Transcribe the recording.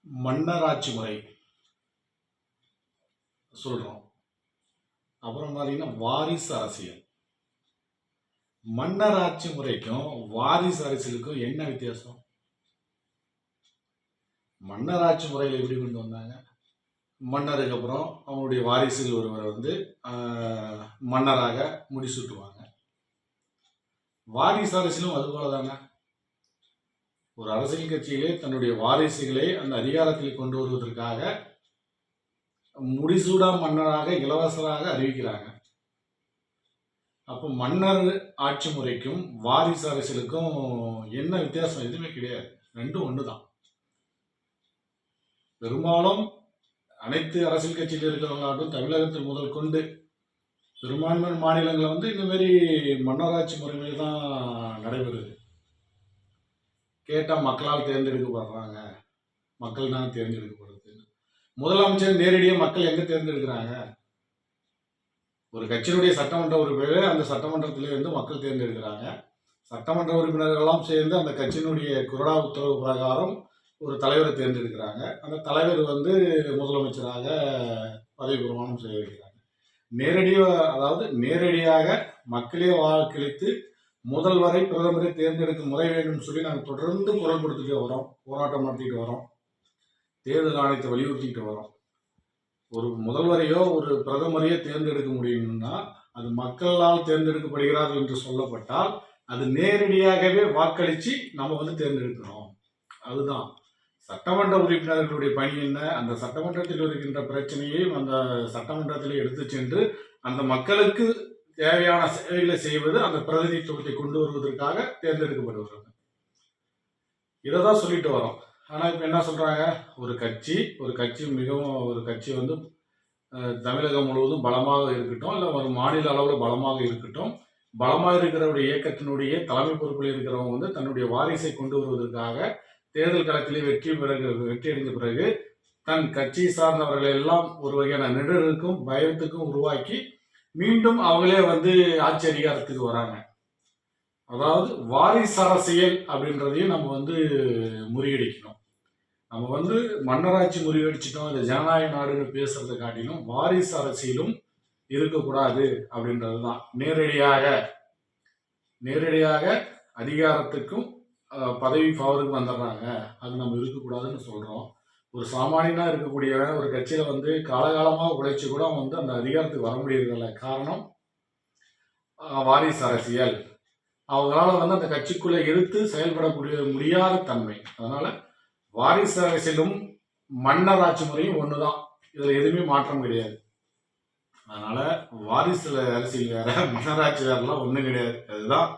மன்னராட்சி முறை சொல்றோம். அப்புறம் பார்த்தீங்கன்னா வாரிசு அரசியல். மன்னராட்சி முறைக்கும் வாரிசு அரசியலுக்கும் என்ன வித்தியாசம்? மன்னராட்சி முறையில் எப்படி கொண்டு வந்தாங்க? மன்னருக்கு அப்புறம் அவங்களுடைய வாரிசுகள் ஒருவரை மன்னராக முடிசூட்டுவாங்க. வாரிசு அரசியலும் அது போல தானே. ஒரு அரசியல் கட்சியிலே தன்னுடைய வாரிசுகளை அந்த அதிகாரத்தில் கொண்டு வருவதற்காக முடிசூடா மன்னராக இளவரசராக அறிவிக்கிறாங்க. அப்போ மன்னர் ஆட்சி முறைக்கும் வாரிசு அரசியலுக்கும் என்ன வித்தியாசம்? எதுவுமே கிடையாது, ரெண்டும் ஒன்று தான். பெரும்பாலும் அனைத்து அரசியல் கட்சியில் இருக்கிறவங்களாட்டும் தமிழகத்தில் முதல் கொண்டு பெரும்பான்மை மாநிலங்கள் இந்த மாதிரி மன்னராட்சி முறைமையில் தான் நடைபெறுது. கேட்டால் மக்களால் தேர்ந்தெடுக்கப்படுறாங்க, மக்கள் தான் தேர்ந்தெடுக்கப்படுது. முதலமைச்சர் நேரடியாக மக்கள் எங்கே தேர்ந்தெடுக்கிறாங்க? ஒரு கட்சியினுடைய சட்டமன்ற உறுப்பினர் அந்த சட்டமன்றத்திலிருந்து மக்கள் தேர்ந்தெடுக்கிறாங்க. சட்டமன்ற உறுப்பினர்களெல்லாம் சேர்ந்து அந்த கட்சியினுடைய குரடா உத்தரவு பிரகாரம் ஒரு தலைவரை தேர்ந்தெடுக்கிறாங்க. அந்த தலைவர் முதலமைச்சராக பதவி பிரமாணம் செய்ய வைக்கிறாங்க. நேரடியாக மக்களே வாக்களித்து முதல்வரை பிரதமரை தேர்ந்தெடுக்கும் முறை வேண்டும் சொல்லி நாங்கள் தொடர்ந்து குரல் கொடுத்துட்டு வரோம், போராட்டம் நடத்திட்டு வரோம், தேர்தல் ஆணையத்தை வலியுறுத்திட்டு வரோம். ஒரு முதல்வரையோ ஒரு பிரதமரையோ தேர்ந்தெடுக்க முடியும்னா அது மக்களால் தேர்ந்தெடுக்கப்படுகிறார்கள் என்று சொல்லப்பட்டால் அது நேரடியாகவே வாக்களித்து நம்ம தேர்ந்தெடுக்கிறோம். அதுதான் சட்டமன்ற உறுப்பினர்களுடைய பணி என்ன? அந்த சட்டமன்றத்தில் இருக்கின்ற பிரச்சனையை அந்த சட்டமன்றத்தில் எடுத்து சென்று அந்த மக்களுக்கு தேவையான சேவைகளை செய்வது, அந்த பிரதிநிதித்துவத்தை கொண்டு வருவதற்காக தேர்ந்தெடுக்கப்படுவார்கள். இதை தான் சொல்லிட்டு வரோம். ஆனால் இப்போ என்ன சொல்கிறாங்க? ஒரு கட்சி தமிழகம் முழுவதும் பலமாக இருக்கட்டும், இல்லை ஒரு மாநில அளவில் பலமாக இருக்கட்டும், பலமாக இருக்கிறவருடைய இயக்கத்தினுடைய தலைமை பொறுப்பில் இருக்கிறவங்க தன்னுடைய வாரிசை கொண்டு வருவதற்காக தேர்தல் களத்திலே வெற்றி அடைந்த பிறகு தன் கட்சி சார்ந்தவர்களை எல்லாம் ஒரு வகையான நெருடலுக்கும் பயத்துக்கும் உருவாக்கி மீண்டும் அவங்களே ஆட்சி அதிகாரத்துக்கு வராங்க. அதாவது வாரிசு அரசியல் அப்படின்றதையும் நம்ம முறியடிக்கணும். நம்ம மன்னராட்சி முறியடிச்சிட்டோம், இந்த ஜனநாயக நாடுன்னு பேசுறதை காட்டிலும் வாரிசு அரசியலும் இருக்கக்கூடாது அப்படின்றது தான். நேரடியாக அதிகாரத்துக்கும் பதவி பவருக்கு வந்துடுறாங்க, அது நம்ம இருக்கக்கூடாதுன்னு சொல்கிறோம். ஒரு சாமானியனாக இருக்கக்கூடிய ஒரு கட்சியில் காலகாலமாக உழைச்சி கூட அந்த அதிகாரத்துக்கு வர முடியறதில்ல. காரணம் வாரிசு அரசியல். அவங்களால அந்த கட்சிக்குள்ளே எதிர்த்து செயல்படக்கூடிய முடியாத தன்மை. அதனால வாரிசு அரசியலும் மன்னர் ஆட்சி முறையும் ஒன்று தான், இதில் எதுவுமே மாற்றம் கிடையாது. அதனால வாரிசு அரசியல் வேற, மன்னராட்சி வேறலாம் ஒன்றும் கிடையாது. அதுதான்